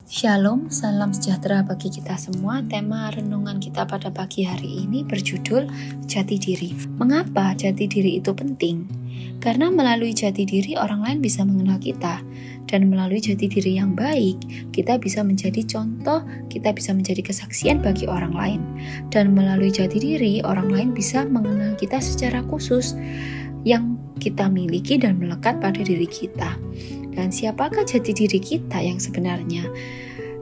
Shalom, salam sejahtera bagi kita semua. Tema renungan kita pada pagi hari ini berjudul Jati Diri. Mengapa jati diri itu penting? Karena melalui jati diri orang lain bisa mengenal kita. Dan melalui jati diri yang baik, kita bisa menjadi contoh, kita bisa menjadi kesaksian bagi orang lain. Dan melalui jati diri, orang lain bisa mengenal kita secara khusus yang kita miliki dan melekat pada diri kita. Dan siapakah jati diri kita yang sebenarnya?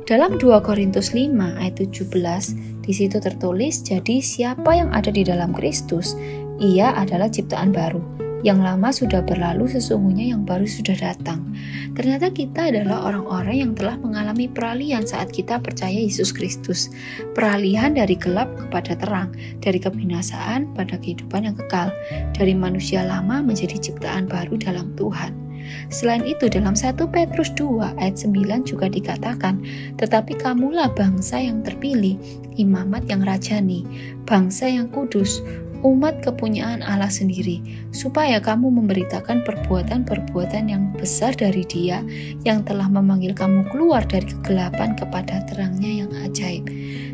Dalam 2 Korintus 5 ayat 17, di situ tertulis, jadi siapa yang ada di dalam Kristus, ia adalah ciptaan baru. Yang lama sudah berlalu, sesungguhnya yang baru sudah datang. Ternyata kita adalah orang-orang yang telah mengalami peralihan saat kita percaya Yesus Kristus. Peralihan dari gelap kepada terang, dari kebinasaan pada kehidupan yang kekal, dari manusia lama menjadi ciptaan baru dalam Tuhan. Selain itu, dalam 1 Petrus 2 ayat 9 juga dikatakan, tetapi kamulah bangsa yang terpilih, imamat yang rajani, bangsa yang kudus, umat kepunyaan Allah sendiri, supaya kamu memberitakan perbuatan-perbuatan yang besar dari Dia yang telah memanggil kamu keluar dari kegelapan kepada terangnya yang ajaib.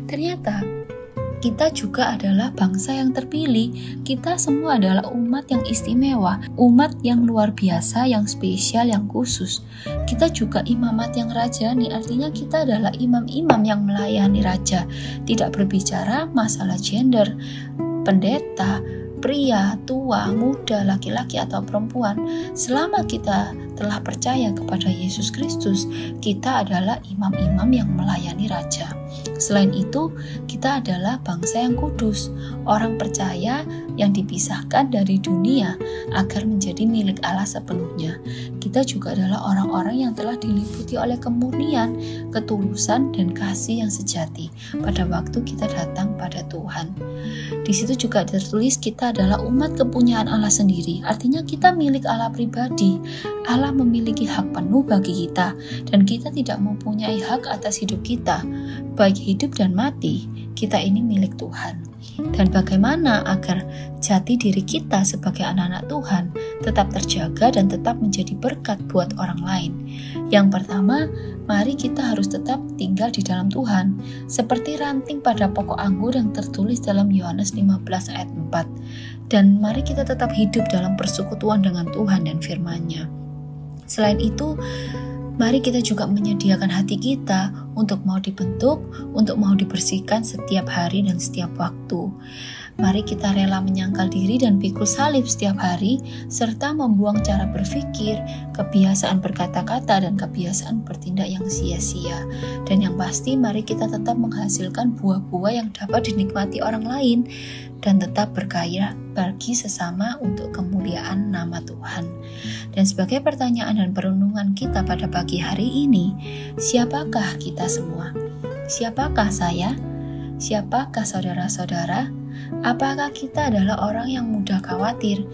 Ternyata kita juga adalah bangsa yang terpilih. Kita semua adalah umat yang istimewa, umat yang luar biasa, yang spesial, yang khusus. Kita juga imamat yang rajani, artinya kita adalah imam-imam yang melayani raja. Tidak berbicara masalah gender, pendeta, pria, tua, muda, laki-laki atau perempuan. Selama kita telah percaya kepada Yesus Kristus, kita adalah imam-imam yang melayani raja. Selain itu, kita adalah bangsa yang kudus, orang percaya yang dipisahkan dari dunia agar menjadi milik Allah sepenuhnya. Kita juga adalah orang-orang yang telah diliputi oleh kemurnian, ketulusan, dan kasih yang sejati pada waktu kita datang pada Tuhan. Di situ juga tertulis kita adalah umat kepunyaan Allah sendiri, artinya kita milik Allah pribadi. Allah memiliki hak penuh bagi kita, dan kita tidak mempunyai hak atas hidup kita. Baik hidup dan mati, kita ini milik Tuhan. Dan bagaimana agar jati diri kita sebagai anak-anak Tuhan tetap terjaga dan tetap menjadi berkat buat orang lain? Yang pertama, mari kita harus tetap tinggal di dalam Tuhan, seperti ranting pada pokok anggur yang tertulis dalam Yohanes 15 ayat 4. Dan mari kita tetap hidup dalam persekutuan dengan Tuhan dan firman-Nya. Selain itu, mari kita juga menyediakan hati kita untuk mau dibentuk, untuk mau dibersihkan setiap hari dan setiap waktu. Mari kita rela menyangkal diri dan pikul salib setiap hari, serta membuang cara berpikir, kebiasaan berkata-kata, dan kebiasaan bertindak yang sia-sia. Dan yang pasti, mari kita tetap menghasilkan buah-buah yang dapat dinikmati orang lain, dan tetap berkaya bagi sesama untuk kemuliaan nama Tuhan. Dan sebagai pertanyaan dan perenungan kita pada pagi hari ini, siapakah kita semua? Siapakah saya? Siapakah saudara-saudara? Apakah kita adalah orang yang mudah khawatir?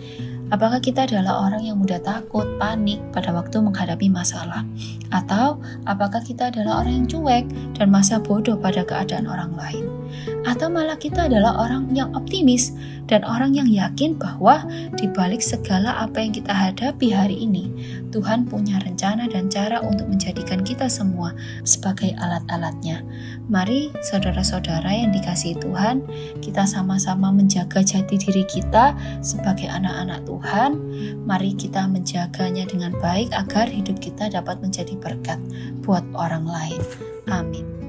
Apakah kita adalah orang yang mudah takut, panik pada waktu menghadapi masalah? Atau apakah kita adalah orang yang cuek dan masa bodoh pada keadaan orang lain? Atau malah kita adalah orang yang optimis dan orang yang yakin bahwa di balik segala apa yang kita hadapi hari ini, Tuhan punya rencana dan cara untuk menjadikan kita semua sebagai alat-alatnya. Mari saudara-saudara yang dikasihi Tuhan, kita sama-sama menjaga jati diri kita sebagai anak-anak Tuhan. Mari kita menjaganya dengan baik agar hidup kita dapat menjadi berkat buat orang lain. Amin.